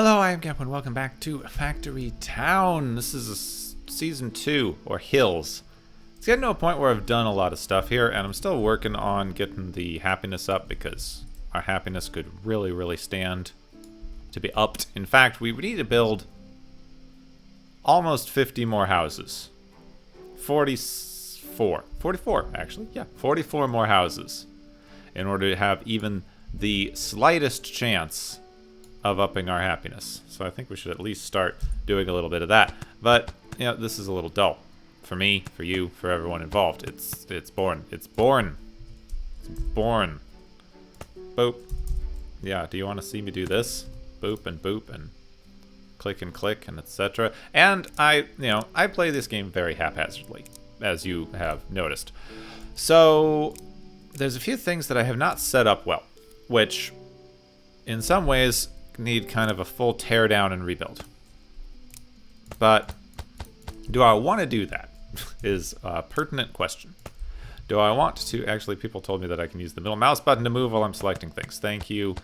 Hello, I am Gepwin. Welcome back to Factory Town. This is season 2, or Hills. It's getting to a point where I've done a lot of stuff here, and I'm still working on getting the happiness up because our happiness could really stand to be upped. In fact, we would need to build almost 50 more houses. 44, actually. Yeah, 44 more houses in order to have even the slightest chance of upping our happiness. So I think we should at least start doing a little bit of that. But, you know, this is a little dull. For me, for you, for everyone involved. It's born. Boop. Yeah, do you want to see me do this? Boop and click and etc. And I play this game very haphazardly, as you have noticed. So there's a few things that I have not set up well, which in some ways need kind of a full tear down and rebuild. But do I want to do that is a pertinent question. Do I want to actually, people told me that I can use the middle mouse button to move while I'm selecting things. Thank you,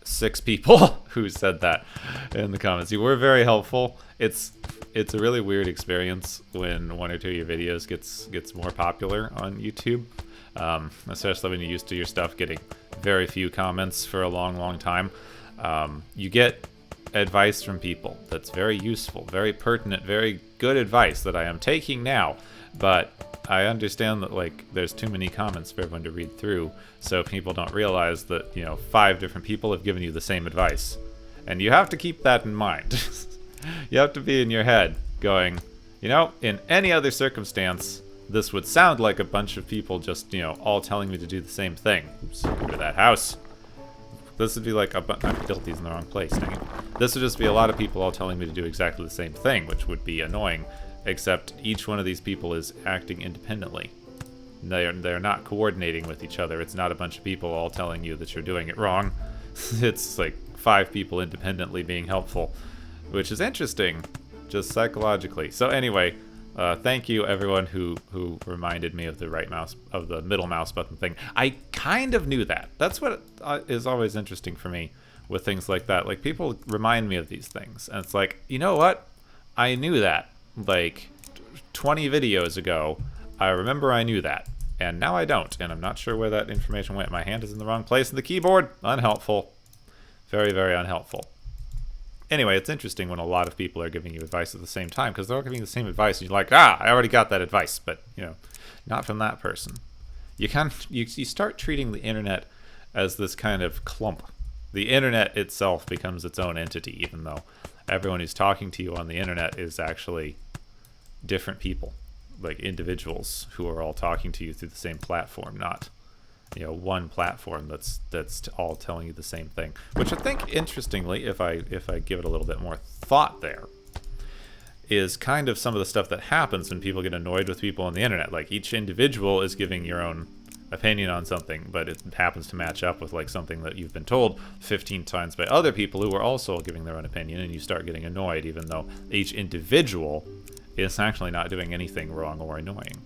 6 people who said that in the comments. You were very helpful. It's a really weird experience when one or two of your videos gets more popular on YouTube, especially when you're used to your stuff getting very few comments for a long time. You get advice from people that's very useful, very pertinent, very good advice that I am taking now, but I understand that, like, there's too many comments for everyone to read through, so people don't realize that, 5 different people have given you the same advice. And you have to keep that in mind. You have to be in your head going, in any other circumstance, this would sound like a bunch of people just, all telling me to do the same thing. Oops, get rid of that house. This would be like I built these in the wrong place. Dang it. This would just be a lot of people all telling me to do exactly the same thing, which would be annoying, except each one of these people is acting independently. They're not coordinating with each other. It's not a bunch of people all telling you that you're doing it wrong. It's like 5 people independently being helpful, which is interesting, just psychologically. So anyway, thank you everyone who reminded me of the middle mouse button thing. I kind of knew that. That's what is always interesting for me with things like that. Like, people remind me of these things, and it's like, you know what? I knew that. Like 20 videos ago, I remember I knew that, and now I don't, and I'm not sure where that information went. My hand is in the wrong place in the keyboard. Unhelpful. Very unhelpful. Anyway, it's interesting when a lot of people are giving you advice at the same time, because they're all giving you the same advice, and you're like, I already got that advice, but, not from that person. You start treating the internet as this kind of clump. The internet itself becomes its own entity, even though everyone who's talking to you on the internet is actually different people, like individuals who are all talking to you through the same platform, not one platform that's all telling you the same thing. Which I think, interestingly, if I give it a little bit more thought, there is kind of some of the stuff that happens when people get annoyed with people on the internet. Like, each individual is giving your own opinion on something, but it happens to match up with like something that you've been told 15 times by other people who are also giving their own opinion, and you start getting annoyed, even though each individual is actually not doing anything wrong or annoying.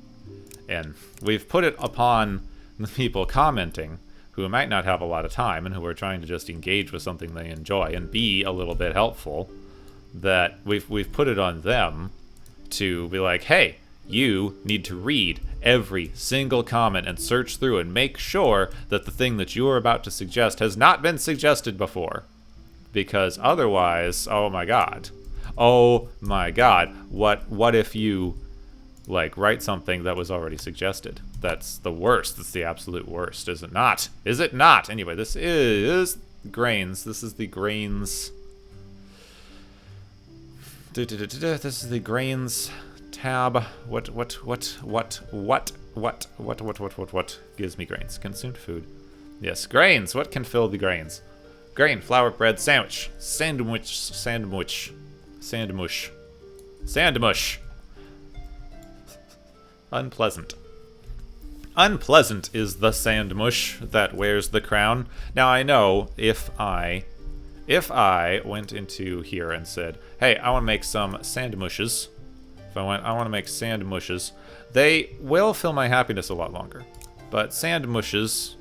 And we've put it upon the people commenting who might not have a lot of time and who are trying to just engage with something they enjoy and be a little bit helpful, that we've put it on them to be like, hey, you need to read every single comment and search through and make sure that the thing that you are about to suggest has not been suggested before, because otherwise, oh my god, what if you write something that was already suggested? That's the worst. That's the absolute worst, is it not? Is it not? Anyway, this is grains. This is the grains. This is the grains tab. What gives me grains? Consumed food. Yes, grains. What can fill the grains? Grain, flour, bread, sandwich. Sandmush. Unpleasant. Unpleasant is the sandmush that wears the crown. Now, I know if I went into here and said, hey, I want to make some sandmushes. I want to make sandmushes, they will fill my happiness a lot longer. But sandmushes,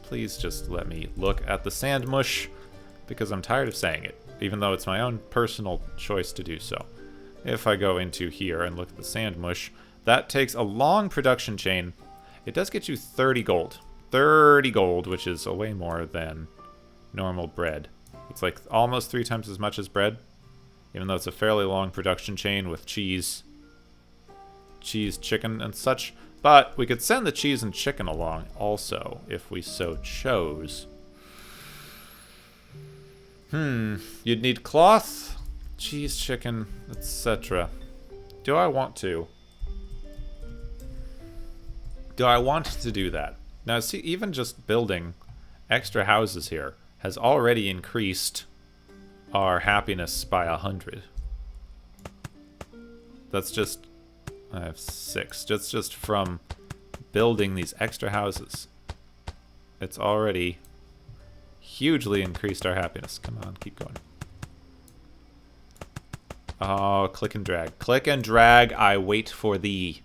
please just let me look at the sandmush, because I'm tired of saying it. even though it's my own personal choice to do so. If I go into here and look at the sand mush, that takes a long production chain. It does get you 30 gold. 30 gold, which is way more than normal bread. It's like almost 3 times as much as bread, even though it's a fairly long production chain with cheese, chicken, and such. But we could send the cheese and chicken along also, if we so chose. You'd need cloth, cheese, chicken, etc. Do I want to? Do I want to do that? Now, see, even just building extra houses here has already increased our happiness by 100. That's just... I have 6. Just from building these extra houses. It's already hugely increased our happiness. Come on, keep going. Oh, click and drag. Click and drag, I wait for thee.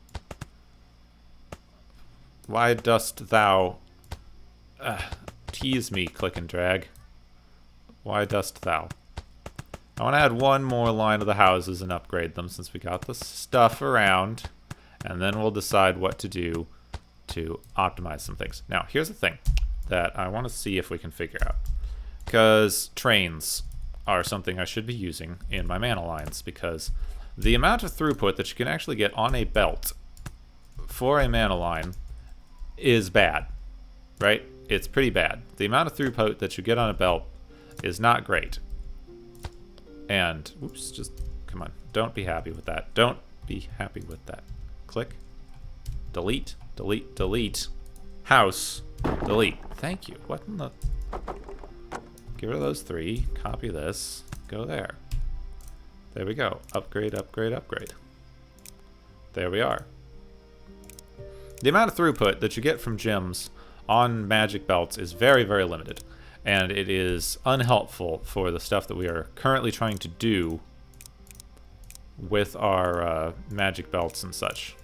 Why dost thou tease me, click and drag? Why dost thou? I want to add one more line of the houses and upgrade them since we got the stuff around. And then we'll decide what to do to optimize some things. Now, here's the thing that I want to see if we can figure out. Because trains are something I should be using in my mana lines, because the amount of throughput that you can actually get on a belt for a mana line is bad, right? It's pretty bad. The amount of throughput that you get on a belt is not great. And, oops, just, come on. Don't be happy with that. Don't be happy with that. Click. Delete. Delete. Delete. House. Delete. Thank you. What in the... Get rid of those 3. Copy this. Go there. There we go. Upgrade, upgrade, upgrade. There we are. The amount of throughput that you get from gems on magic belts is very, very limited. And it is unhelpful for the stuff that we are currently trying to do with our magic belts and such.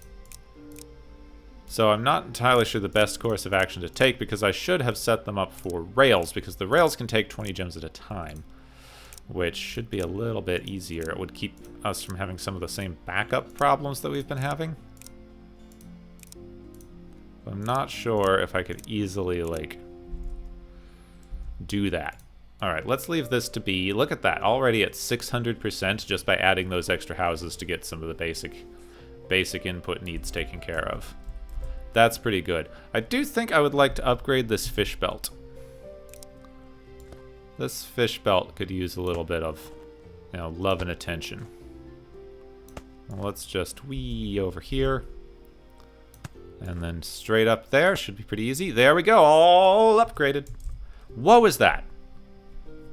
So I'm not entirely sure the best course of action to take, because I should have set them up for rails, because the rails can take 20 gems at a time, which should be a little bit easier. It would keep us from having some of the same backup problems that we've been having. I'm not sure if I could easily, like, do that. Alright, let's leave this to be. Look at that, already at 600% just by adding those extra houses to get some of the basic input needs taken care of. That's pretty good. I do think I would like to upgrade this fish belt. This fish belt could use a little bit of, you know, love and attention. Well, let's just wee over here. And then straight up there. Should be pretty easy. There we go. All upgraded. What was that?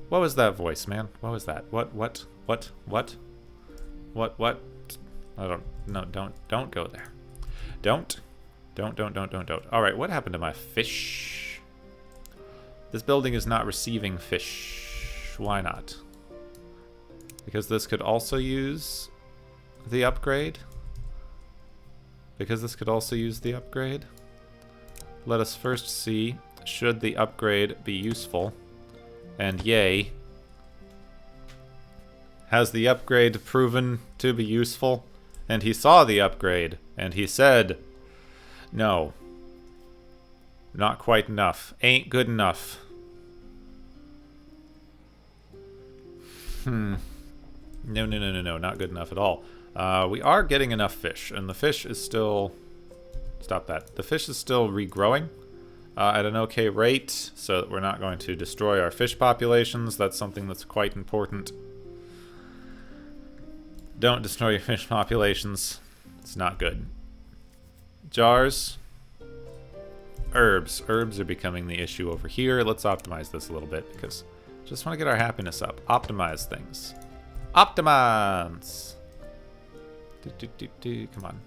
What was that voice, man? What was that? What? I don't, no, don't go there. Don't. Alright, what happened to my fish? This building is not receiving fish. Why not? Because this could also use the upgrade? Because this could also use the upgrade? Let us first see, should the upgrade be useful? And yay. Has the upgrade proven to be useful? And he saw the upgrade, and he said, no. Not quite enough. Ain't good enough. No, not good enough at all. We are getting enough fish, and the fish is still... Stop that. The fish is still regrowing at an okay rate, so that we're not going to destroy our fish populations. That's something that's quite important. Don't destroy your fish populations. It's not good. Jars. Herbs. Herbs are becoming the issue over here. Let's optimize this a little bit, because I just want to get our happiness up. Optimize things. Optimize! Come on.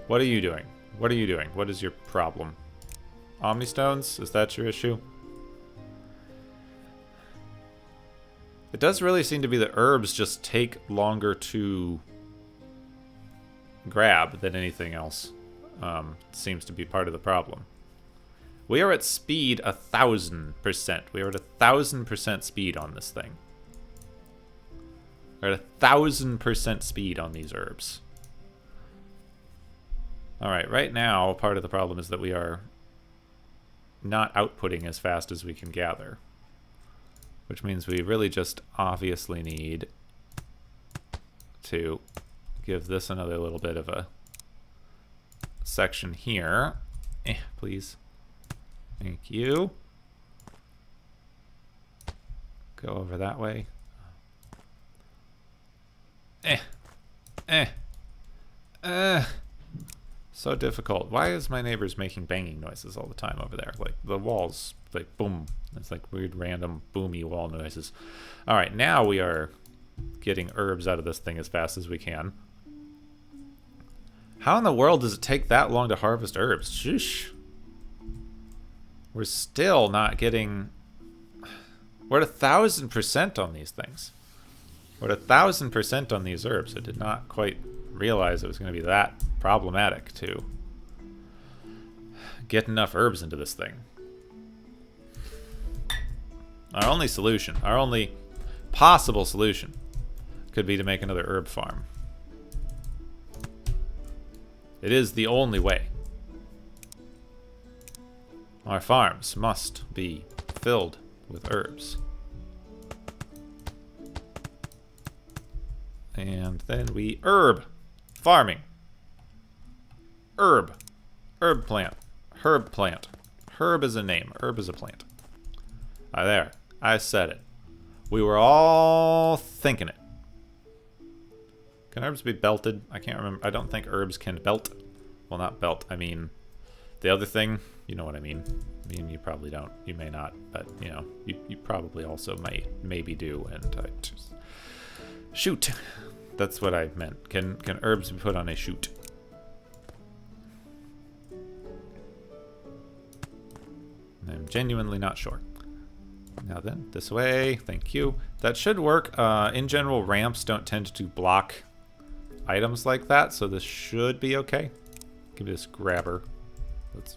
What are you doing? What are you doing? What is your problem? Omnistones? Is that your issue? It does really seem to be that herbs just take longer to grab than anything else. Seems to be part of the problem. We are at speed 1,000%. We are at 1,000% speed on this thing. We're at 1,000% speed on these herbs. Alright, right now, part of the problem is that we are not outputting as fast as we can gather. Which means we really just obviously need to give this another little bit of a section here. Please. Thank you. Go over that way. So difficult. Why is my neighbors making banging noises all the time over there? Like, the walls, like, boom. It's like weird, random, boomy wall noises. Alright, now we are getting herbs out of this thing as fast as we can. How in the world does it take that long to harvest herbs? Sheesh. We're still not getting... We're at 1,000% on these things. We're at 1,000% on these herbs. I did not quite realize it was going to be that problematic to get enough herbs into this thing. Our only solution, our only possible solution, could be to make another herb farm. It is the only way. Our farms must be filled with herbs. And then we herb farming. Herb. Herb plant. Herb plant. Herb is a name. Herb is a plant. There. I said it. We were all thinking it. Can herbs be belted? I can't remember. I don't think herbs can belt. Well, not belt. I mean, the other thing. You know what I mean. I mean, you probably don't. You may not. But, you know, you probably also maybe do. And I just... Shoot. That's what I meant. Can herbs be put on a shoot? I'm genuinely not sure. Now then, this way. Thank you. That should work. In general, ramps don't tend to block items like that, so this should be okay. Give me this grabber.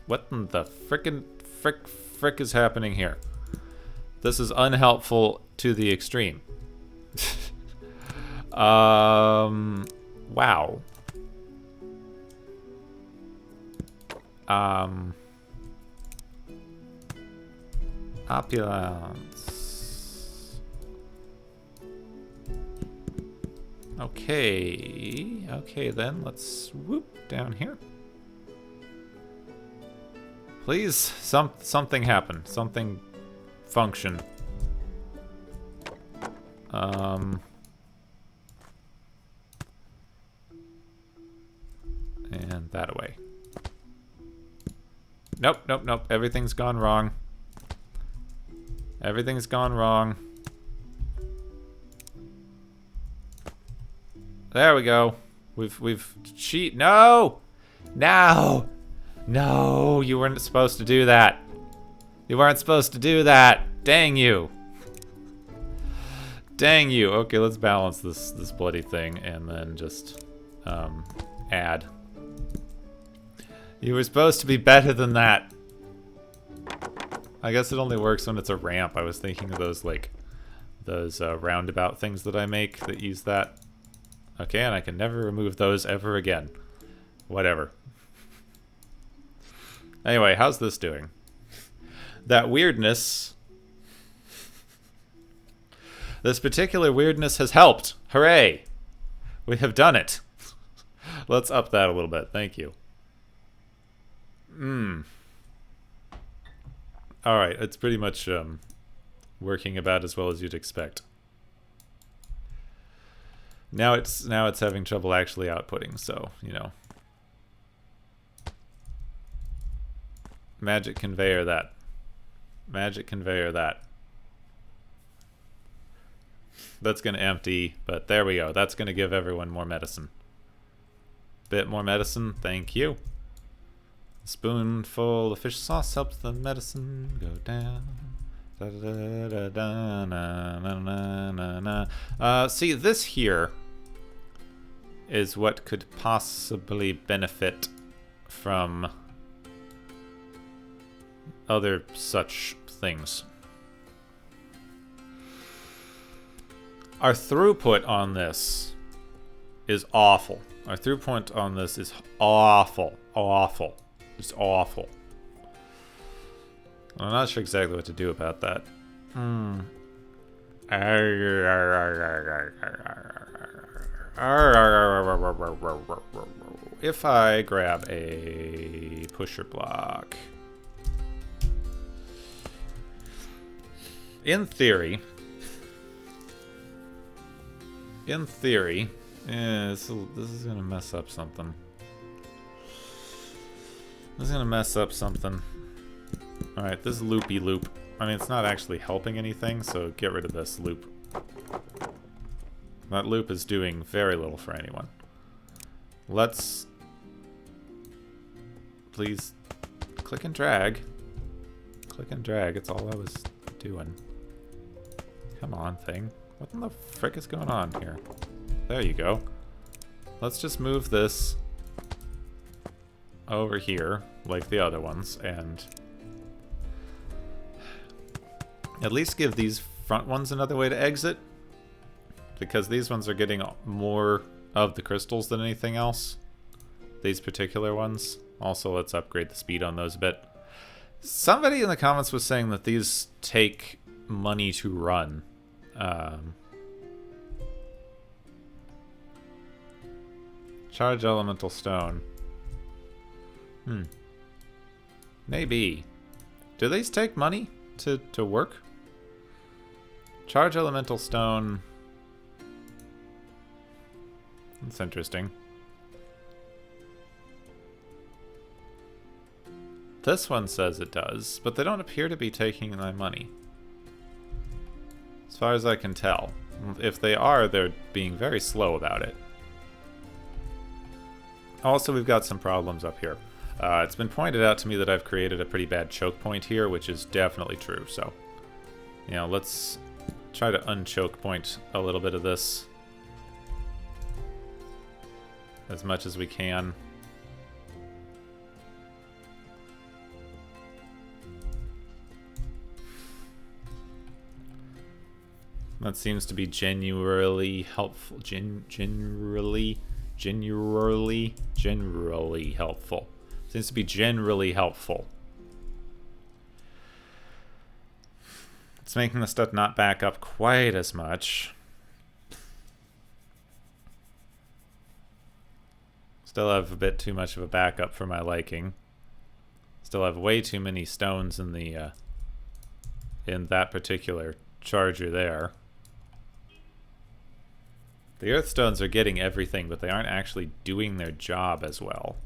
What in the frickin' frick is happening here? This is unhelpful to the extreme. Wow. Opulence. Okay. Okay, then. Let's swoop down here. Please, something happen. Something function. And that away. Nope, nope, nope. Everything's gone wrong. Everything's gone wrong. There we go. We've cheat. No! No! No! You weren't supposed to do that. You weren't supposed to do that. Dang you. Dang you. Okay, let's balance this bloody thing and then just add. You were supposed to be better than that. I guess it only works when it's a ramp. I was thinking of those, like, those roundabout things that I make that use that. Okay, and I can never remove those ever again. Whatever. Anyway, how's this doing? That weirdness... This particular weirdness has helped. Hooray! We have done it. Let's up that a little bit. Thank you. Alright, it's pretty much working about as well as you'd expect. Now it's having trouble actually outputting, so, you know. Magic conveyor that. Magic conveyor that. That's gonna empty, but there we go. That's gonna give everyone more medicine. Bit more medicine, thank you. A spoonful of fish sauce helps the medicine go down. Da, da, da, da, na, na, na, na, na. See, this here is what could possibly benefit from other such things. Our throughput on this is awful. Our throughput on this is awful. Awful. It's awful. I'm not sure exactly what to do about that. If I grab a pusher block. In theory, this is gonna mess up something. Alright, this loopy loop. I mean, it's not actually helping anything, so get rid of this loop. That loop is doing very little for anyone. Let's... Please... Click and drag. Click and drag, it's all I was doing. Come on, thing. What in the frick is going on here? There you go. Let's just move this over here, like the other ones, and at least give these front ones another way to exit, because these ones are getting more of the crystals than anything else. These particular ones. Also, let's upgrade the speed on those a bit. Somebody in the comments was saying that these take money to run. Charge elemental stone. Maybe. Do these take money to work? Charge elemental stone. That's interesting. This one says it does, but they don't appear to be taking my money. As far as I can tell. If they are, they're being very slow about it. Also, we've got some problems up here. It's been pointed out to me that I've created a pretty bad choke point here, which is definitely true, so... You know, let's try to unchoke point a little bit of this. As much as we can. That seems to be genuinely helpful. Generally helpful. Seems to be generally helpful. It's making the stuff not back up quite as much. Still have a bit too much of a backup for my liking. Still have way too many stones in the in that particular charger there. The earth stones are getting everything, but they aren't actually doing their job as well.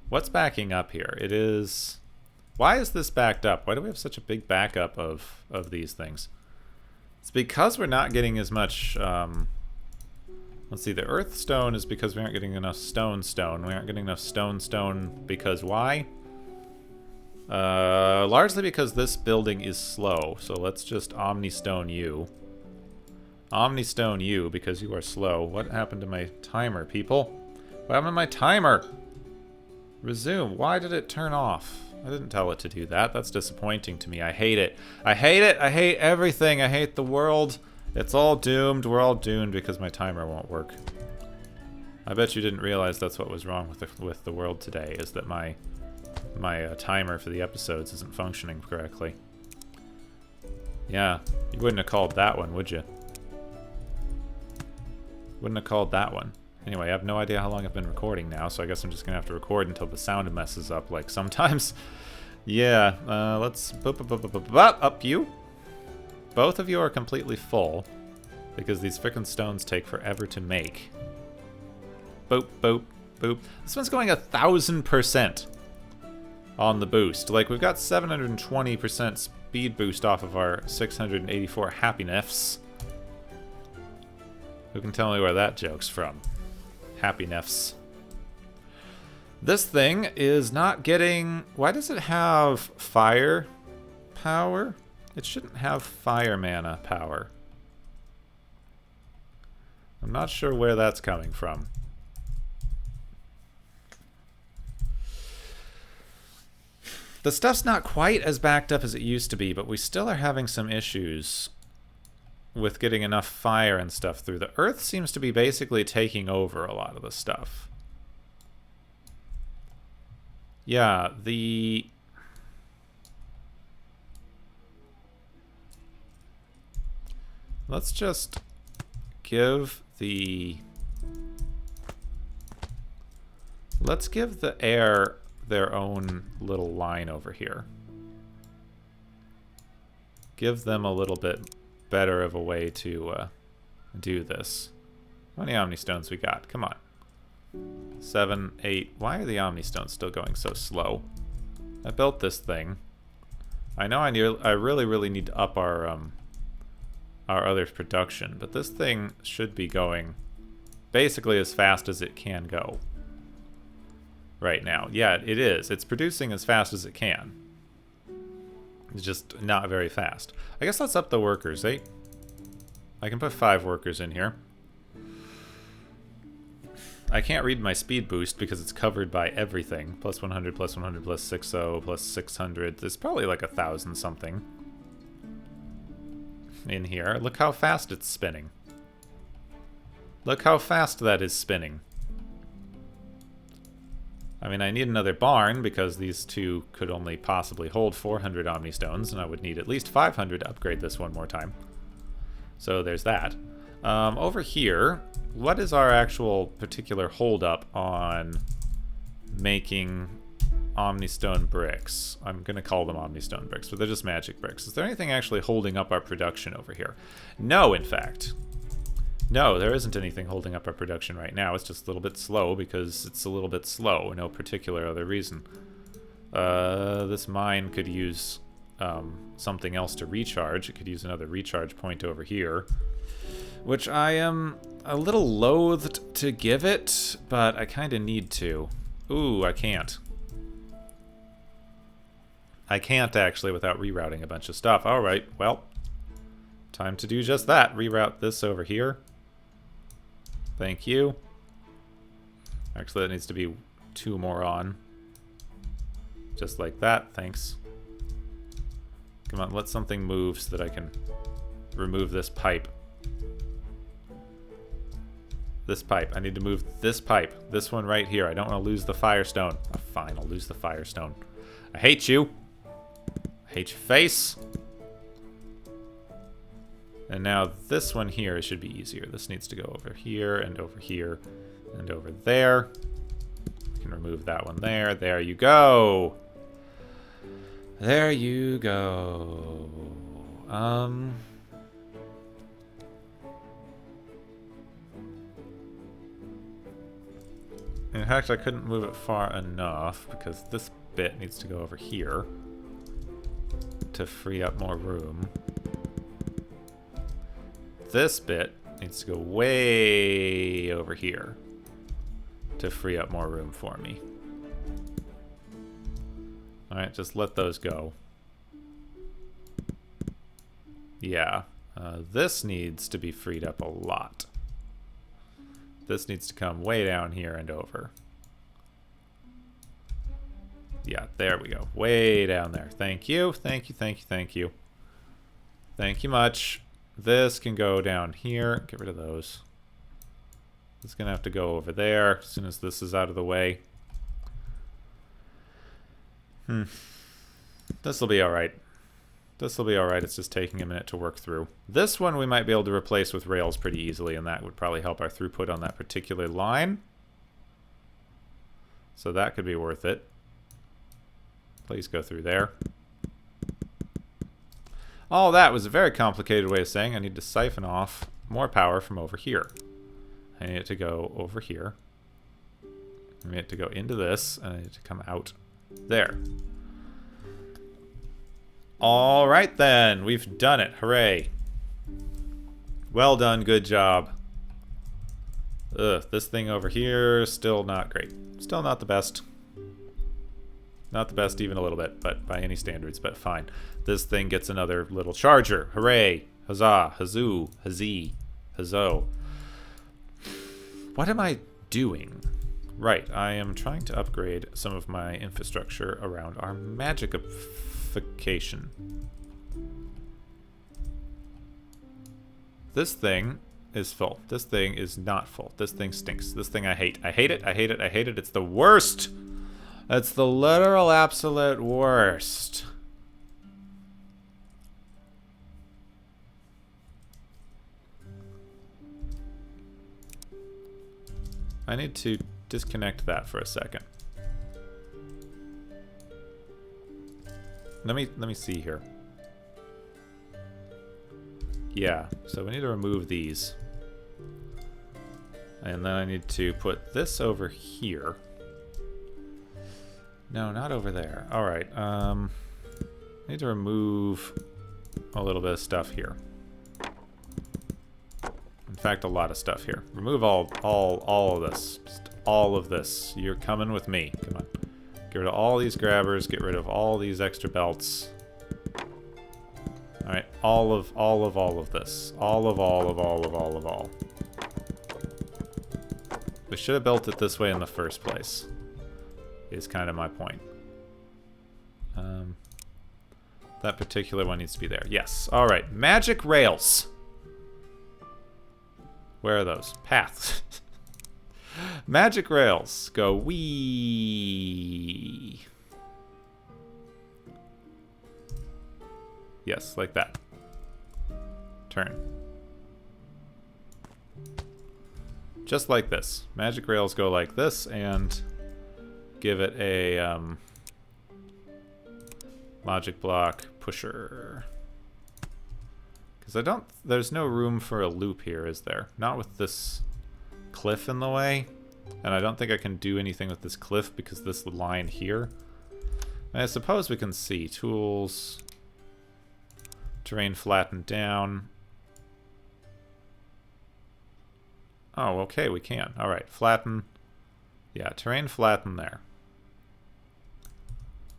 What's backing up here? It is... Why is this backed up? Why do we have such a big backup of these things? It's because we're not getting as much... let's see, the earth stone is because we aren't getting enough stone. We aren't getting enough stone because why? Largely because this building is slow. So let's just Omnistone you. Omnistone you, because you are slow. What happened to my timer, people? What happened to my timer? Resume. Why did it turn off? I didn't tell it to do that. That's disappointing to me. I hate it. I hate it. I hate everything. I hate the world. It's all doomed. We're all doomed because my timer won't work. I bet you didn't realize that's what was wrong with the world today, is that my timer for the episodes isn't functioning correctly. Yeah, you wouldn't have called that one, would you? Wouldn't have called that one. Anyway, I have no idea how long I've been recording now, so I guess I'm just gonna have to record until the sound messes up, like sometimes. Yeah, let's up you. Both of you are completely full, because these frickin' stones take forever to make. Boop, boop, boop. This one's going 1000% on the boost. Like, we've got 720% speed boost off of our 684 happiness. Who can tell me where that joke's from? Happiness. This thing is not getting... Why does it have fire power? It shouldn't have fire mana power. I'm not sure where that's coming from. The stuff's not quite as backed up as it used to be, but we still are having some issues with getting enough fire and stuff through. The Earth seems to be basically taking over a lot of the stuff. Yeah, let's just give the... Let's give the air their own little line over here. Give them a little bit better of a way to do this. How many Omni Stones we got? Come on. 7, 8. Why are the Omni Stones still going so slow? I built this thing. I know I really, really need to up our other's production, but this thing should be going basically as fast as it can go right now. Yeah, it is. It's producing as fast as it can. It's just not very fast. I guess let's up the workers, eh? I can put 5 workers in here. I can't read my speed boost because it's covered by everything. Plus 100, plus 100, plus 60, plus 600. There's probably like 1,000 something in here. Look how fast it's spinning. Look how fast that is spinning. I mean, I need another barn because these two could only possibly hold 400 Omni Stones, and I would need at least 500 to upgrade this one more time. So there's that. Over here, what is our actual particular holdup on making Omni Stone bricks? I'm going to call them Omni Stone bricks, but they're just magic bricks. Is there anything actually holding up our production over here? No, in fact. No, there isn't anything holding up our production right now. It's just a little bit slow because it's a little bit slow. No particular other reason. This mine could use something else to recharge. It could use another recharge point over here, which I am a little loathed to give it, but I kind of need to. Ooh, I can't. I can't actually without rerouting a bunch of stuff. All right, well, time to do just that. Reroute this over here. Thank you. Actually, that needs to be 2 more on. Just like that, thanks. Come on, let something move so that I can remove this pipe. This pipe. I need to move this pipe. This one right here. I don't want to lose the Firestone. Oh, fine, I'll lose the Firestone. I hate you. I hate your face. And now this one here should be easier. This needs to go over here and over here and over there. I can remove that one there. There you go. There you go. In fact, I couldn't move it far enough because this bit needs to go over here to free up more room. This bit needs to go way over here to free up more room for me. Alright, just let those go. Yeah, this needs to be freed up a lot. This needs to come way down here and over. Yeah, there we go. Way down there. Thank you, thank you, thank you, thank you. Thank you much. This can go down here. Get rid of those. It's going to have to go over there as soon as this is out of the way. This will be alright. This will be alright. It's just taking a minute to work through. This one we might be able to replace with rails pretty easily, and that would probably help our throughput on that particular line. So that could be worth it. Please go through there. All that was a very complicated way of saying I need to siphon off more power from over here. I need it to go over here. I need it to go into this, and I need it to come out there. All right, then. We've done it. Hooray. Well done. Good job. Ugh, this thing over here, still not great. Still not the best. Not the best even a little bit, but by any standards, but fine. This thing gets another little charger. Hooray. Huzzah. Hazoo. Hazee. Hazzo. What am I doing? Right, I am trying to upgrade some of my infrastructure around our magicification. This thing is full. This thing is not full. This thing stinks. This thing I hate. I hate it. I hate it. I hate it. It's the worst. It's the literal absolute worst. I need to disconnect that for a second. Let me see here. Yeah, so we need to remove these. And then I need to put this over here. No, not over there. Alright, I need to remove a little bit of stuff here. In fact, a lot of stuff here. Remove all of this. Just all of this. You're coming with me. Come on. Get rid of all these grabbers. Get rid of all these extra belts. Alright, all of this. All. We should have built it this way in the first place. Is kind of my point. That particular one needs to be there. Yes. Alright, magic rails. Where are those? Paths. Magic rails. Go wee. Yes, like that. Turn. Just like this. Magic rails go like this, and give it a logic block pusher. Because there's no room for a loop here, is there? Not with this cliff in the way. And I don't think I can do anything with this cliff because this line here. And I suppose we can see. Tools. Terrain flattened down. Oh, okay, we can. Alright, flatten. Yeah, terrain flatten there.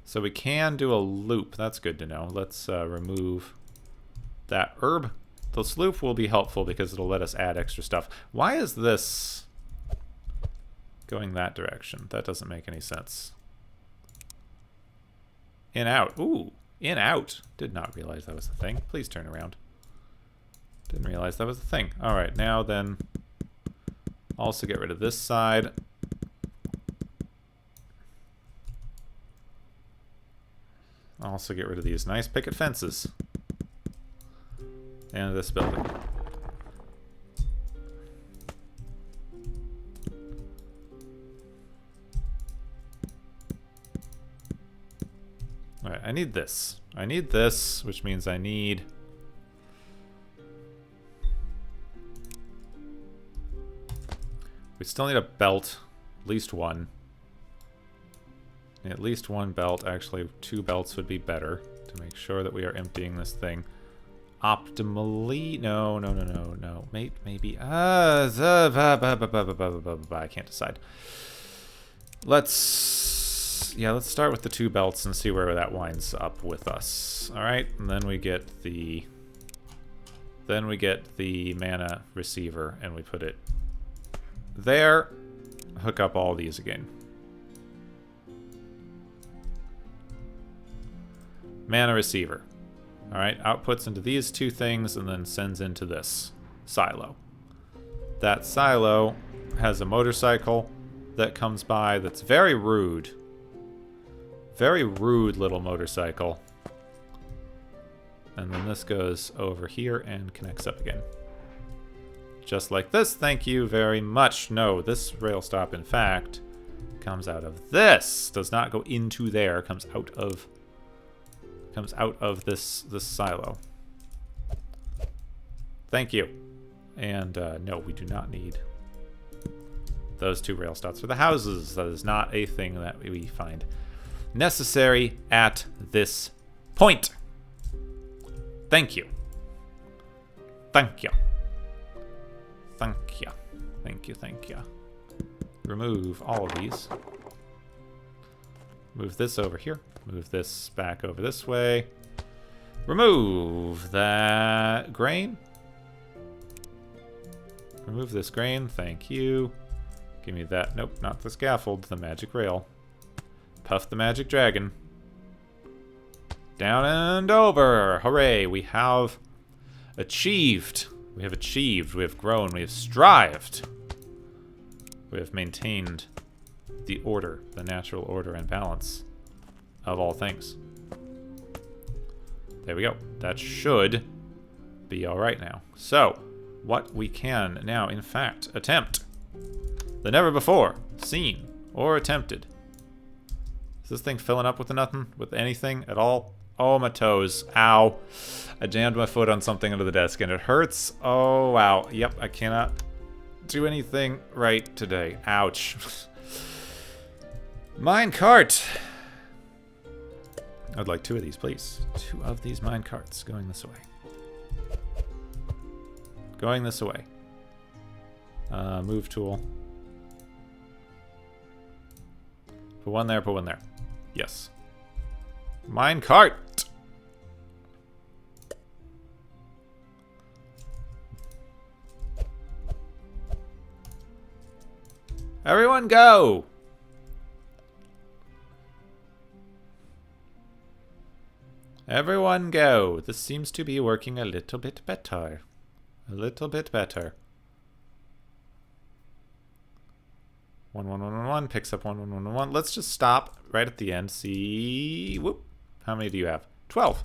So we can do a loop. That's good to know. Let's remove that herb. The loop will be helpful because it'll let us add extra stuff. Why is this going that direction? That doesn't make any sense. In, out. Ooh, in, out. Did not realize that was a thing. Please turn around. Didn't realize that was a thing. Alright, now then, also get rid of this side. Also get rid of these nice picket fences. And this building. Alright, I need this. I need this, which means I need... We still need a belt. At least one. At least one belt. Actually, 2 belts would be better to make sure that we are emptying this thing optimally. No. Maybe. I can't decide. Let's start with the 2 belts and see where that winds up with us. All right, and then we get the mana receiver, and we put it there. Hook up all these again. Mana receiver. Alright, outputs into these 2 things and then sends into this silo. That silo has a motorcycle that comes by that's very rude. Very rude little motorcycle. And then this goes over here and connects up again. Just like this, thank you very much. No, this rail stop, in fact, comes out of this. Does not go into there, comes out of this silo. Thank you. And no, we do not need those 2 rail stops for the houses. That is not a thing that we find necessary at this point. Thank you. Thank you. Thank you. Thank you. Remove all of these. Move this over here. Move this back over this way. Remove that grain. Remove this grain. Thank you. Give me that. Nope, not the scaffold. The magic rail. Puff the magic dragon. Down and over. Hooray. We have achieved We have achieved, we have grown, we have strived. We have maintained the order, the natural order and balance of all things. There we go. That should be alright now. So, what we can now, in fact, attempt the never before seen or attempted. Is this thing filling up with nothing? With anything at all? Oh, my toes. Ow. I jammed my foot on something under the desk and it hurts. Oh, wow. Yep, I cannot do anything right today. Ouch. Mine cart. I'd like 2 of these, please. 2 of these mine carts going this way. Going this way. Move tool. Put one there, put one there. Yes. Mine cart! Everyone go! Everyone go. This seems to be working a little bit better. A little bit better. 1, 1, 1, 1, 1. Picks up 1, 1, 1, 1, 1. Let's just stop right at the end. See. Whoop. How many do you have? 12.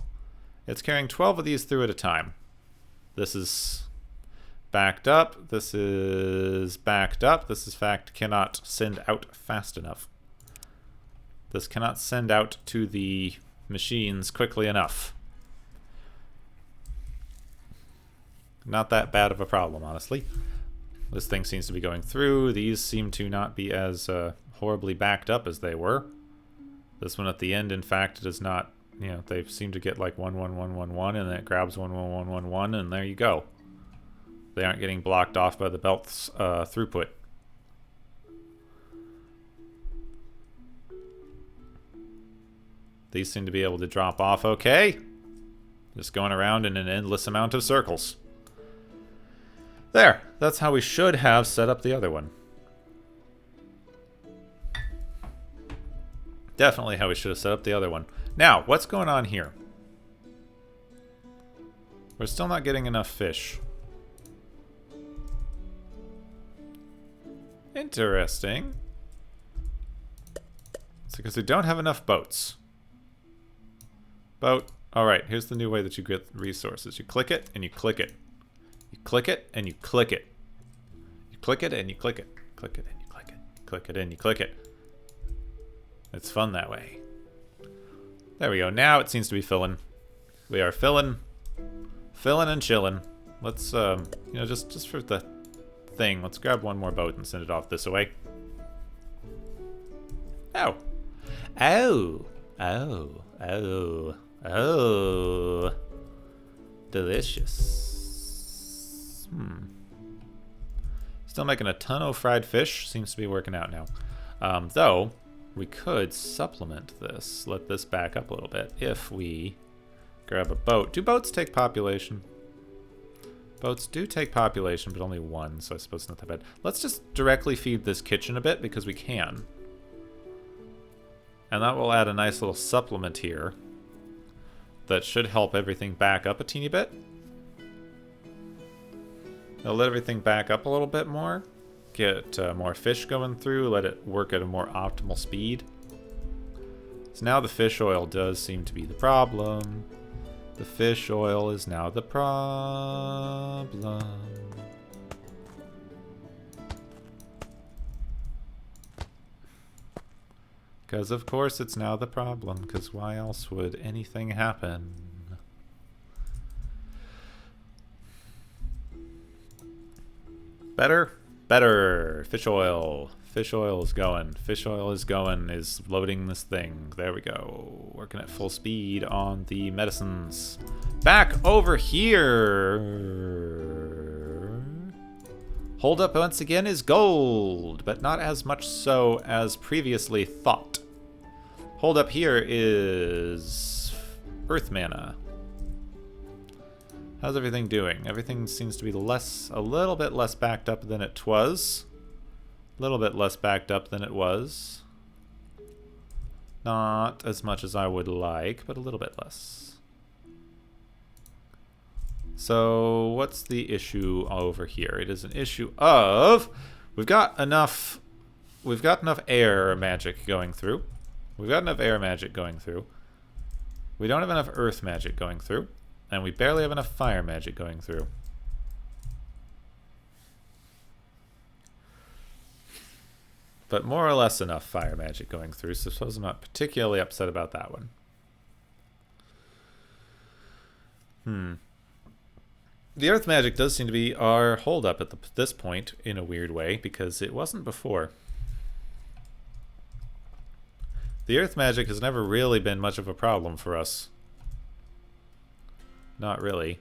It's carrying 12 of these through at a time. This is backed up. This is backed up. This, in fact, cannot send out fast enough. This cannot send out to the machines quickly enough. Not that bad of a problem, honestly. This thing seems to be going through. These seem to not be as horribly backed up as they were. This one at the end, in fact, does not, you know, they seem to get like 1, 1, 1, 1, 1, and then it grabs 1, 1, 1, 1, 1, and there you go. They aren't getting blocked off by the belt's throughput. These seem to be able to drop off okay. Just going around in an endless amount of circles. There. That's how we should have set up the other one. Definitely how we should have set up the other one. Now, what's going on here? We're still not getting enough fish. Interesting. It's because we don't have enough boats. Boat. Alright, here's the new way that you get resources. You click it and you click it. You click it and you click it. You click it and you click it. Click it and you click it. Click it and you click it. It's fun that way. There we go. Now it seems to be filling. We are filling. Filling and chilling. Let's, you know, just for the thing, let's grab one more boat and send it off this way. Oh. Oh. Oh. Oh. Oh. Delicious. Still making a ton of fried fish. Seems to be working out now. Though, we could supplement this. Let this back up a little bit. If we grab a boat. Do boats take population? Boats do take population, but only 1, so I suppose it's not that bad. Let's just directly feed this kitchen a bit, because we can. And that will add a nice little supplement here. That should help everything back up a teeny bit. It'll let everything back up a little bit more. Get more fish going through. Let it work at a more optimal speed. So now the fish oil does seem to be the problem. The fish oil is now the problem. Because of course it's now the problem. Because why else would anything happen? Better? Better. Fish oil. Fish oil is going. Fish oil is going. Is loading this thing. There we go. Working at full speed on the medicines. Back over here. Hold up once again is gold, but not as much so as previously thought. Hold up here is earth mana. How's everything doing? Everything seems to be a little bit less backed up than it was. A little bit less backed up than it was. Not as much as I would like, but a little bit less. So what's the issue over here? It is an issue of we've got enough air magic going through. We've got enough air magic going through. We don't have enough earth magic going through, and we barely have enough fire magic going through. But more or less enough fire magic going through, so I suppose I'm not particularly upset about that one. The earth magic does seem to be our holdup at this point, in a weird way, because it wasn't before. The earth magic has never really been much of a problem for us. Not really.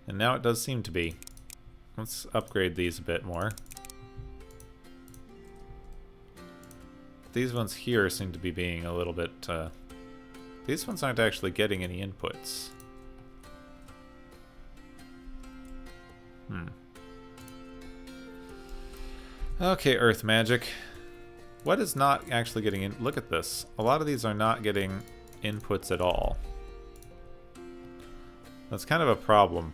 And now it does seem to be. Let's upgrade these a bit more. These ones here seem to be being a little bit... these ones aren't actually getting any inputs. Okay, earth magic. What is not actually getting in? Look at this. A lot of these are not getting inputs at all. That's kind of a problem.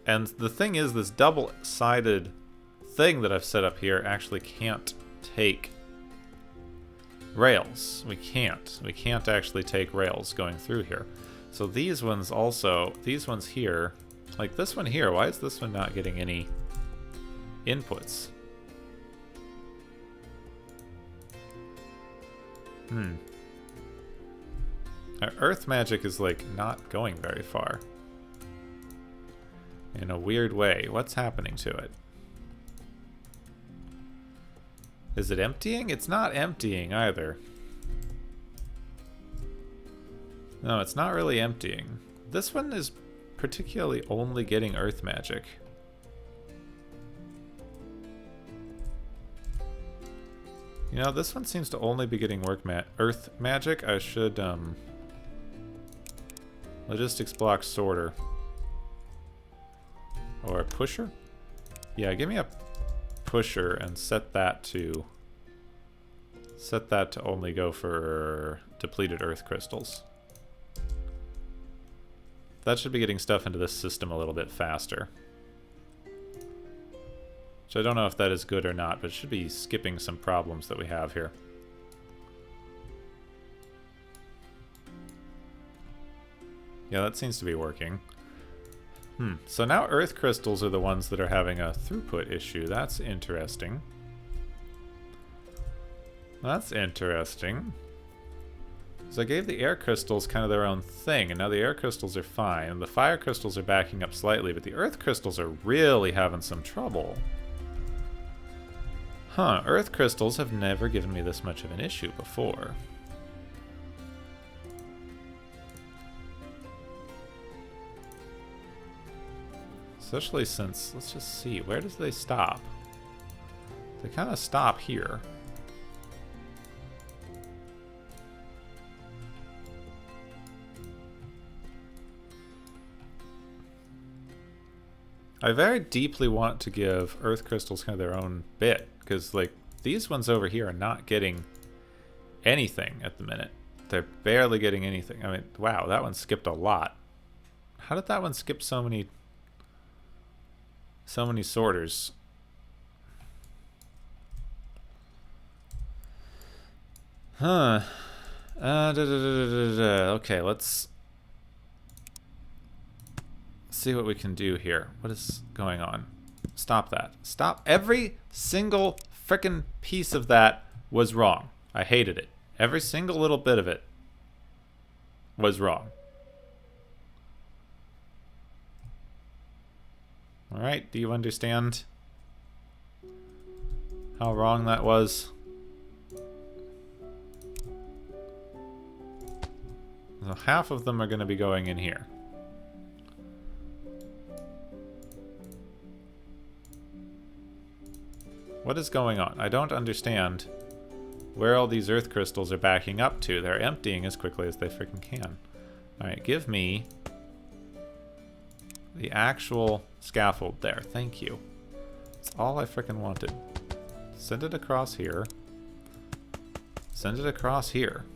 And the thing is, this double-sided thing that I've set up here actually can't take rails. We can't actually take rails going through here. So these ones also, these ones here, like this one here, why is this one not getting any inputs? Our earth magic is like not going very far. In a weird way. What's happening to it? Is it emptying? It's not emptying either. No, it's not really emptying. This one is particularly only getting earth magic. You know, this one seems to only be getting earth magic. I should, logistics block sorter. Or a pusher? Yeah, give me a pusher and set that to only go for depleted earth crystals. That should be getting stuff into this system a little bit faster. So I don't know if that is good or not, but it should be skipping some problems that we have here. Yeah, that seems to be working. So now earth crystals are the ones that are having a throughput issue. That's interesting. That's interesting. So I gave the air crystals kind of their own thing, and now the air crystals are fine. And the fire crystals are backing up slightly, but the earth crystals are really having some trouble. Huh, earth crystals have never given me this much of an issue before. Especially since, let's just see, where does they stop? They kind of stop here. I very deeply want to give earth crystals kind of their own bit, because like these ones over here are not getting anything at the minute. They're barely getting anything. I mean, wow, that one skipped a lot. How did that one skip so many sorters? Huh. Okay, let's see what we can do here. What is going on? Stop that. Stop. Every single frickin' piece of that was wrong. I hated it. Every single little bit of it was wrong. Alright, do you understand how wrong that was? So half of them are going to be going in here. What is going on? I don't understand where all these earth crystals are backing up to. They're emptying as quickly as they freaking can. Alright, give me the actual scaffold there. Thank you. That's all I freaking wanted. Send it across here. Send it across here.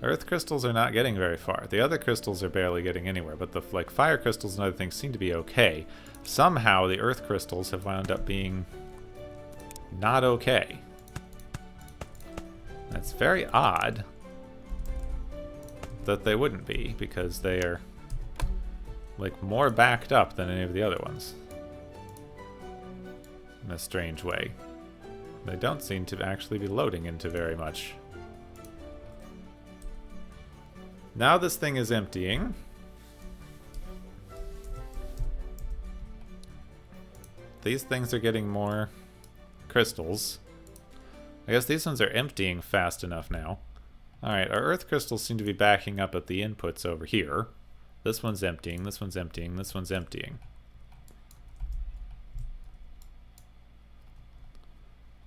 Earth crystals are not getting very far. The other crystals are barely getting anywhere, but the like fire crystals and other things seem to be okay. Somehow the earth crystals have wound up being not okay. That's very odd that they wouldn't be, because they are like more backed up than any of the other ones. In a strange way. They don't seem to actually be loading into very much. Now this thing is emptying. These things are getting more crystals. I guess these ones are emptying fast enough now. Alright, our earth crystals seem to be backing up at the inputs over here. This one's emptying, this one's emptying, this one's emptying.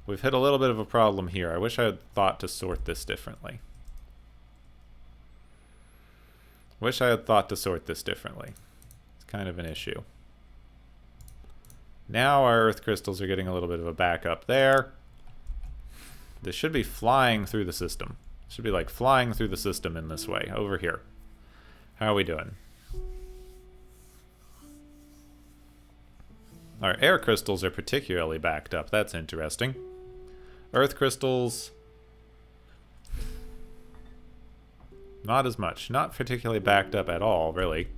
We've hit a little bit of a problem here. I wish I had thought to sort this differently. Wish I had thought to sort this differently. It's kind of an issue. Now our earth crystals are getting a little bit of a backup there. This should be flying through the system. Should be like flying through the system in this way, over here. How are we doing? Our air crystals are particularly backed up. That's interesting. Earth crystals, not as much. Not particularly backed up at all, really.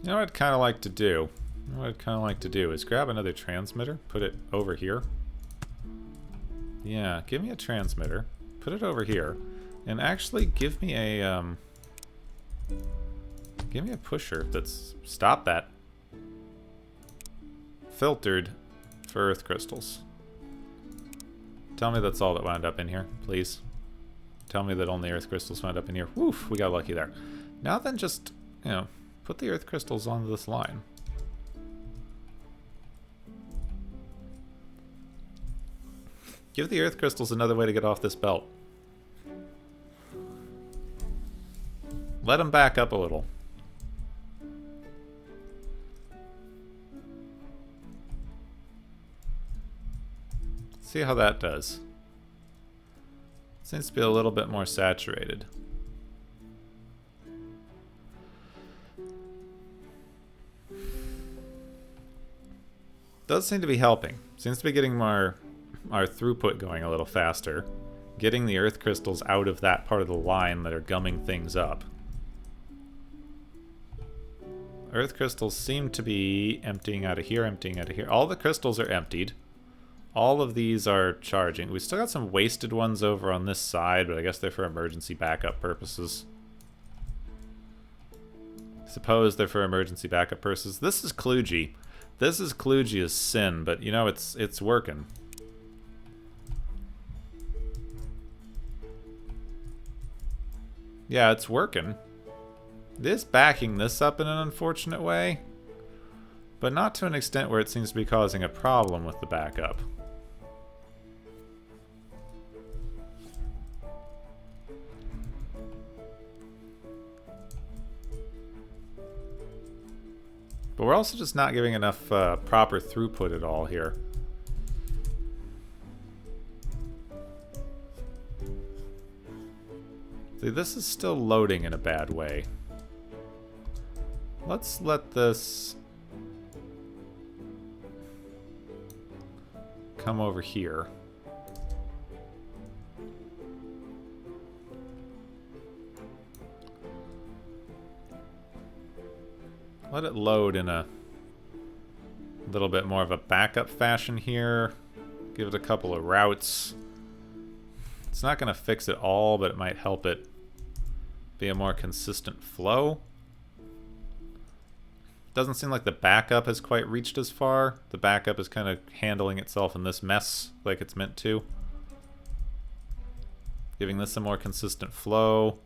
You know what I'd kind of like to do? What I'd kind of like to do is grab another transmitter, put it over here. Yeah, give me a transmitter, put it over here, and actually give me a pusher that's, stop that, filtered for earth crystals. Tell me that's all that wound up in here, please. Tell me that only earth crystals wound up in here. Woof, we got lucky there. Now then, just, you know, put the earth crystals onto this line. Give the earth crystals another way to get off this belt. Let them back up a little. See how that does. Seems to be a little bit more saturated. Does seem to be helping. Seems to be getting our throughput going a little faster. Getting the earth crystals out of that part of the line that are gumming things up. Earth crystals seem to be emptying out of here, emptying out of here. All the crystals are emptied. All of these are charging. We still got some wasted ones over on this side, but I guess they're for emergency backup purposes. Suppose they're for emergency backup purposes. This is kludgy. This is kludgy as sin, but you know, it's working. Yeah, it's working. It is backing this up in an unfortunate way, but not to an extent where it seems to be causing a problem with the backup. But we're also just not giving enough proper throughput at all here. See, this is still loading in a bad way. Let's let this come over here. Let it load in a little bit more of a backup fashion here. Give it a couple of routes. It's not going to fix it all, but it might help it be a more consistent flow. Doesn't seem like the backup has quite reached as far. The backup is kind of handling itself in this mess like it's meant to. Giving this a more consistent flow.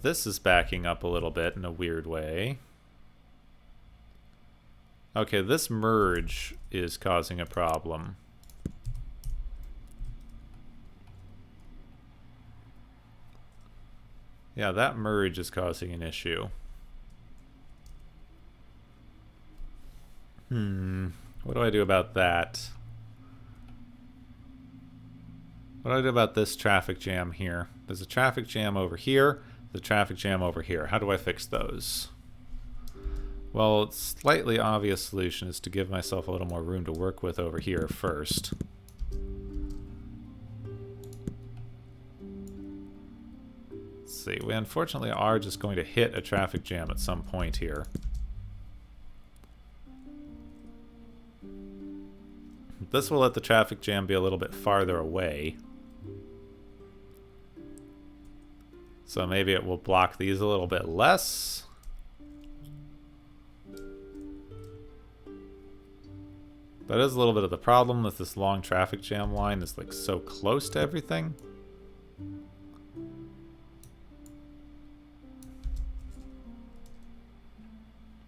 This is backing up a little bit in a weird way. Okay, this merge is causing a problem. Yeah, that merge is causing an issue. What do I do about that? What do I do about this traffic jam here? There's a traffic jam over here. There's a traffic jam over here. How do I fix those? Well, a slightly obvious solution is to give myself a little more room to work with over here first. Let's see. We unfortunately are just going to hit a traffic jam at some point here. This will let the traffic jam be a little bit farther away. So maybe it will block these a little bit less. That is a little bit of the problem with this long traffic jam line is like so close to everything.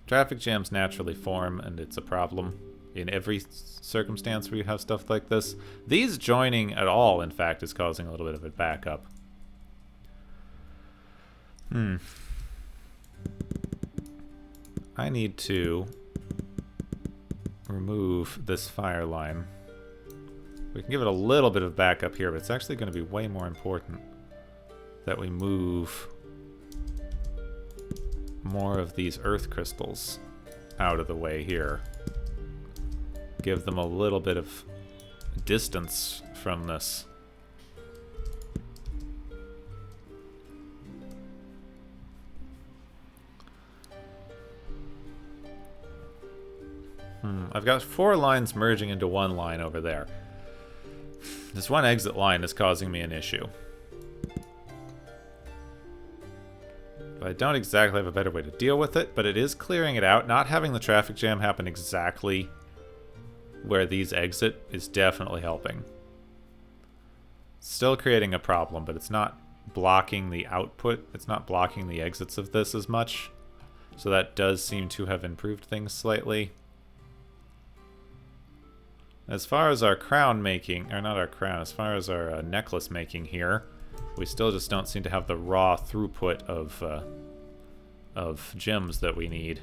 Traffic jams naturally form, and it's a problem in every circumstance where you have stuff like this. These joining at all, in fact, is causing a little bit of a backup. I need to remove this fire line. We can give it a little bit of backup here, but it's actually going to be way more important that we move more of these earth crystals out of the way here. Give them a little bit of distance from this. I've got 4 lines merging into one line over there. This one exit line is causing me an issue. I don't exactly have a better way to deal with it, but it is clearing it out. Not having the traffic jam happen exactly where these exit is definitely helping. Still creating a problem, but it's not blocking the output. It's not blocking the exits of this as much. So that does seem to have improved things slightly. As far as our crown making, or not our crown, as far as our necklace making here, we still just don't seem to have the raw throughput of gems that we need.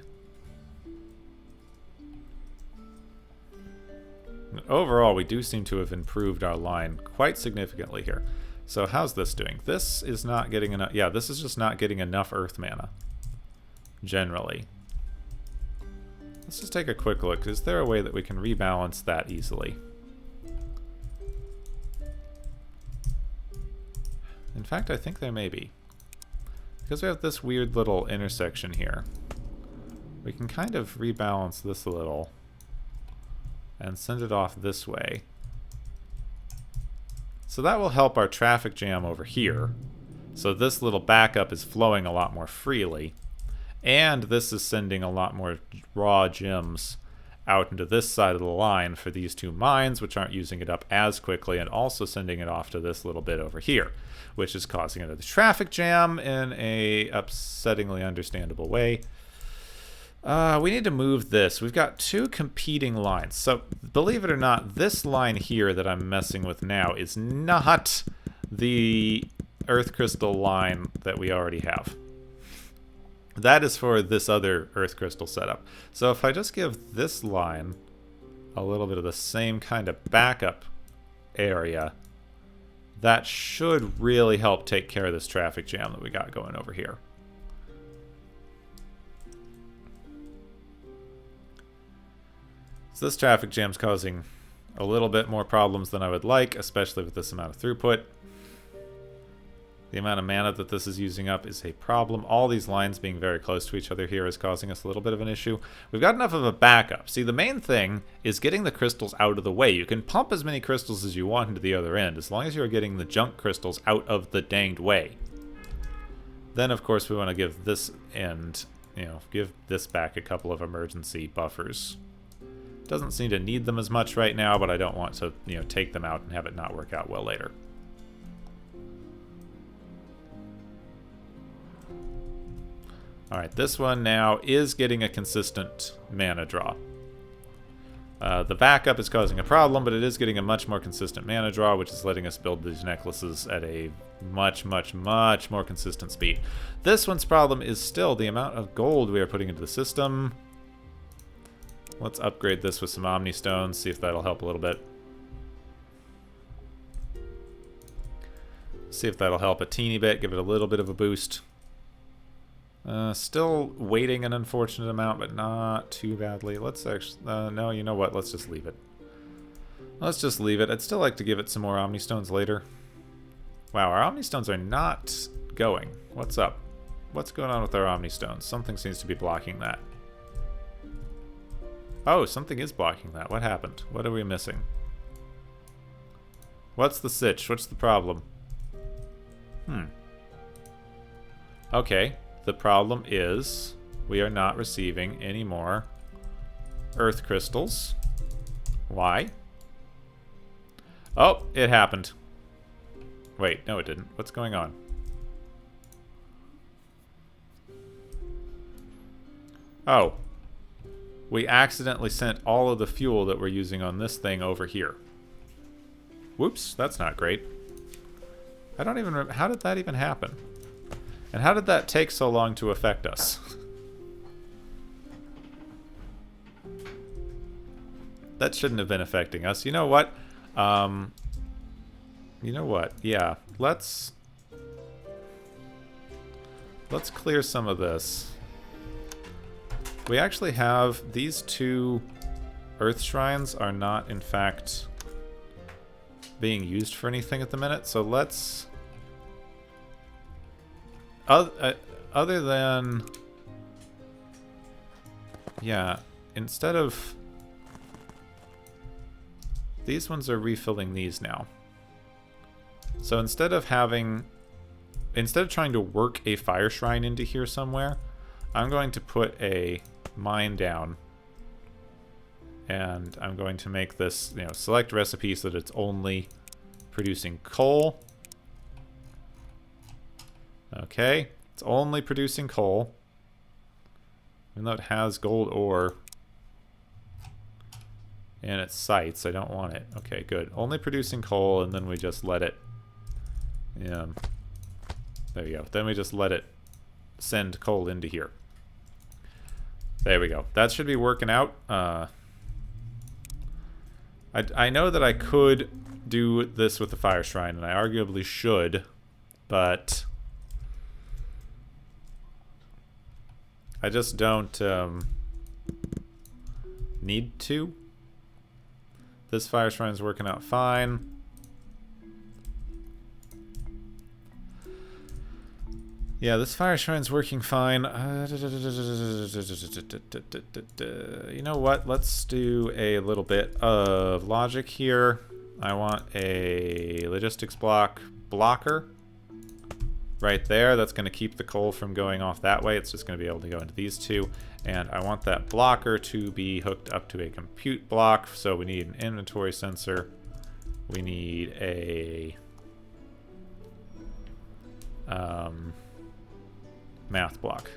Overall, we do seem to have improved our line quite significantly here. So how's this doing? This is not getting enough. Yeah, this is just not getting enough earth mana, generally. Let's just take a quick look. Is there a way that we can rebalance that easily? In fact, I think there may be. Because we have this weird little intersection here, we can kind of rebalance this a little and send it off this way. So that will help our traffic jam over here. So this little backup is flowing a lot more freely. And this is sending a lot more raw gems out into this side of the line for these 2 mines, which aren't using it up as quickly, and also sending it off to this little bit over here, which is causing another traffic jam in a upsettingly understandable way. We need to move this. We've got 2 competing lines. So, believe it or not, this line here that I'm messing with now is not the earth crystal line that we already have. That is for this other earth crystal setup. So if I just give this line a little bit of the same kind of backup area, that should really help take care of this traffic jam that we got going over here. So this traffic jam's causing a little bit more problems than I would like, especially with this amount of throughput. The amount of mana that this is using up is a problem. All these lines being very close to each other here is causing us a little bit of an issue. We've got enough of a backup. See, the main thing is getting the crystals out of the way. You can pump as many crystals as you want into the other end, as long as you're getting the junk crystals out of the danged way. Then, of course, we want to give this end, give this back a couple of emergency buffers. Doesn't seem to need them as much right now, but I don't want to, take them out and have it not work out well later. Alright, this one now is getting a consistent mana draw. The backup is causing a problem, but it is getting a much more consistent mana draw, which is letting us build these necklaces at a much, much, much more consistent speed. This one's problem is still the amount of gold we are putting into the system. Let's upgrade this with some Omni Stones, see if that'll help a little bit. See if that'll help a teeny bit, give it a little bit of a boost. Still waiting an unfortunate amount, but not too badly. Let's actually... no, you know what? Let's just leave it. Let's just leave it. I'd still like to give it some more Omni Stones later. Wow, our Omni Stones are not going. What's up? What's going on with our Omni Stones? Something seems to be blocking that. Oh, something is blocking that. What happened? What are we missing? What's the sitch? What's the problem? Okay. The problem is we are not receiving any more earth crystals. Why? Oh, it happened. Wait, no it didn't. What's going on? Oh. We accidentally sent all of the fuel that we're using on this thing over here. Whoops, that's not great. I don't even remember. How did that even happen? And how did that take so long to affect us? That shouldn't have been affecting us. You know what? You know what? Yeah, let's clear some of this. We actually have these two earth shrines are not, in fact, being used for anything at the minute. So let's... other than... Yeah, instead of... These ones are refilling these now. So instead of having... Instead of trying to work a fire shrine into here somewhere, I'm going to put a mine down. And I'm going to make this, you know, select recipe so that it's only producing coal. Okay, it's only producing coal. Even though it has gold ore in its sights, I don't want it. Okay, good. Only producing coal, and then we just let it... there you go. Then we just let it send coal into here. There we go. That should be working out. I know that I could do this with the fire shrine, and I arguably should, but I just don't need to. This fire shrine's working out fine. Yeah, this fire shrine's working fine. You know what? Let's do a little bit of logic here. I want a logistics blocker right there. That's going to keep the coal from going off that way. It's just going to be able to go into these two. And I want that blocker to be hooked up to a compute block. So we need an inventory sensor. We need a... math block.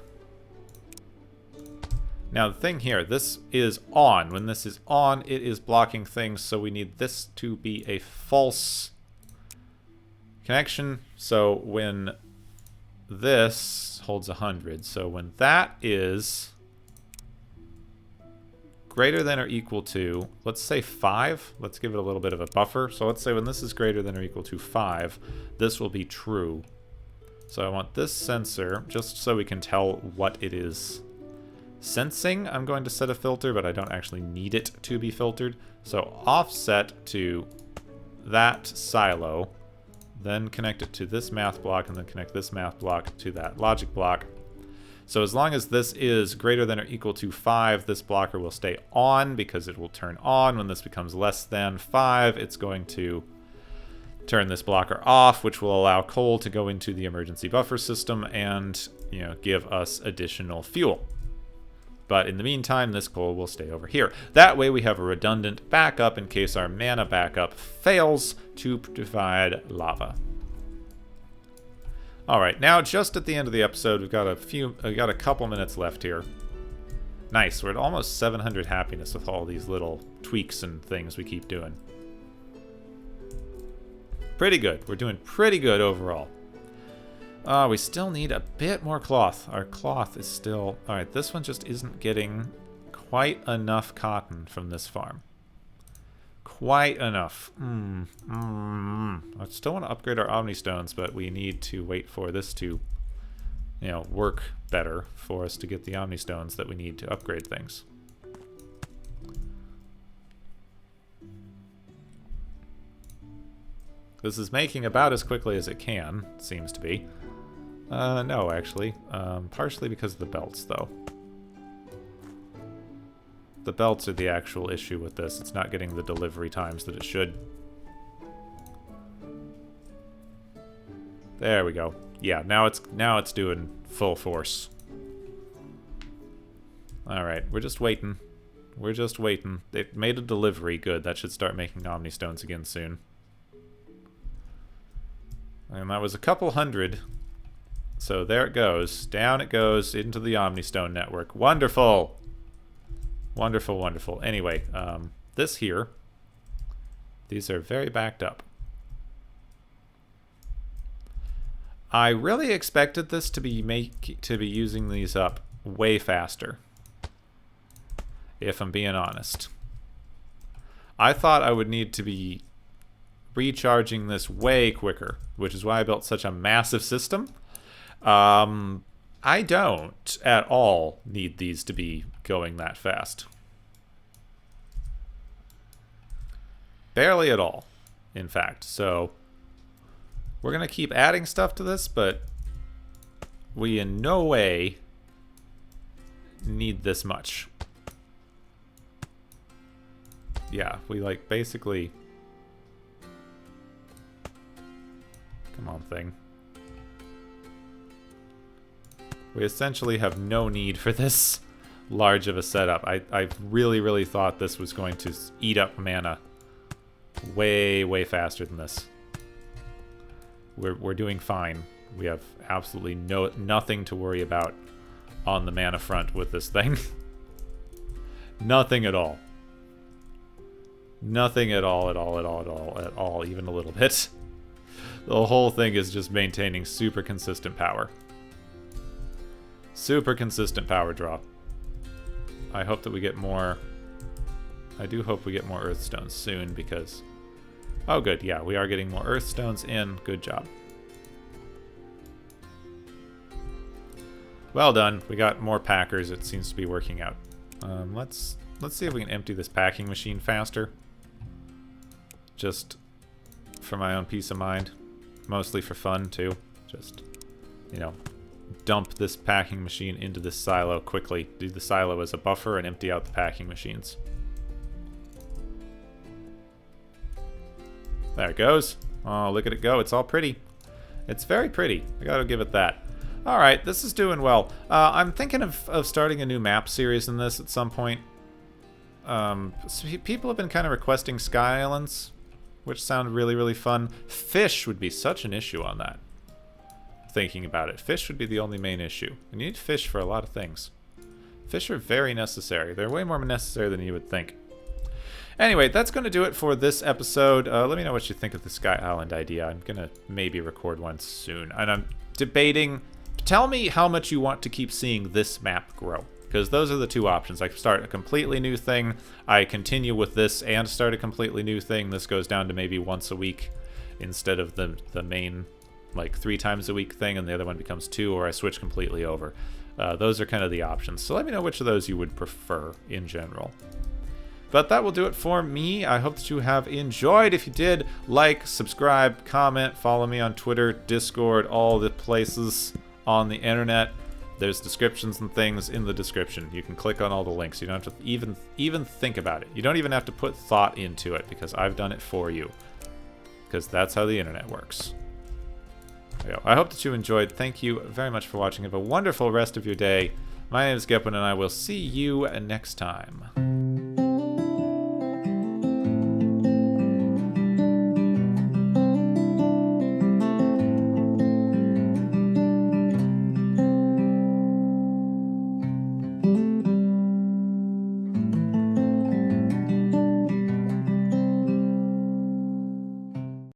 Now the thing here, this is on. When this is on, it is blocking things, so we need this to be a false connection. So when this holds 100, so when that is greater than or equal to, let's say 5, let's give it a little bit of a buffer. So let's say when this is greater than or equal to 5, this will be true. So I want this sensor, just so we can tell what it is sensing. I'm going to set a filter, but I don't actually need it to be filtered. So offset to that silo, then connect it to this math block, and then connect this math block to that logic block. So as long as this is greater than or equal to 5, this blocker will stay on because it will turn on. When this becomes less than 5, it's going to turn this blocker off, which will allow coal to go into the emergency buffer system and, you know, give us additional fuel. But in the meantime, this coal will stay over here. That way we have a redundant backup in case our mana backup fails to provide lava. All right, now just at the end of the episode, we've got a couple minutes left here. Nice, we're at almost 700 happiness with all these little tweaks and things we keep doing. Pretty good. We're doing pretty good overall. We still need a bit more cloth. Our cloth is still... Alright, this one just isn't getting quite enough cotton from this farm. Quite enough. I still want to upgrade our Omni Stones, but we need to wait for this to, you know, work better for us to get the Omni Stones that we need to upgrade things. This is making about as quickly as it can, seems to be. No, actually. Partially because of the belts, though. The belts are the actual issue with this. It's not getting the delivery times that it should. There we go. Yeah, now it's doing full force. Alright, we're just waiting. We're just waiting. They made a delivery. Good. That should start making Omni Stones again soon. And that was a couple hundred. So there it goes. Down it goes into the Omni Stone network. Wonderful! Wonderful, wonderful. Anyway, this here, these are very backed up. I really expected this to be using these up way faster, if I'm being honest. I thought I would need to be recharging this way quicker, which is why I built such a massive system. I don't at all need these to be going that fast. Barely at all, in fact. So we're going to keep adding stuff to this, but we in no way need this much. Yeah, we like basically... Come on, thing. We essentially have no need for this large of a setup. I really, really thought this was going to eat up mana way, way faster than this. We're doing fine. We have absolutely nothing to worry about on the mana front with this thing. Nothing at all. Nothing at all, at all, even a little bit. The whole thing is just maintaining super consistent power. Super consistent power draw. I hope that we get more... I do hope we get more Earthstones soon because... Oh good, yeah, we are getting more Earthstones in. Good job. Well done. We got more packers. It seems to be working out. Let's see if we can empty this packing machine faster. Just for my own peace of mind. Mostly for fun, too. Just, you know, dump this packing machine into this silo quickly. Do the silo as a buffer and empty out the packing machines. There it goes. Oh, look at it go. It's all pretty. It's very pretty. I gotta give it that. Alright, this is doing well. I'm thinking of starting a new map series in this at some point. So people have been kind of requesting Sky Islands, which sound really, really fun. Fish would be such an issue on that. Thinking about it. Fish would be the only main issue. You need fish for a lot of things. Fish are very necessary. They're way more necessary than you would think. Anyway, that's going to do it for this episode. Let me know what you think of the Sky Island idea. I'm going to maybe record one soon. And I'm debating... Tell me how much you want to keep seeing this map grow. Because those are the two options. I start a completely new thing. I continue with this and start a completely new thing. This goes down to maybe once a week instead of the main, like, 3 times a week thing. And the other one becomes 2, or I switch completely over. Those are kind of the options. So let me know which of those you would prefer in general. But that will do it for me. I hope that you have enjoyed. If you did, like, subscribe, comment, follow me on Twitter, Discord, all the places on the internet. There's descriptions and things in the description. You can click on all the links. You don't have to even think about it. You don't even have to put thought into it because I've done it for you. Because that's how the internet works. There you go. I hope that you enjoyed. Thank you very much for watching. Have a wonderful rest of your day. My name is Gepwin, and I will see you next time.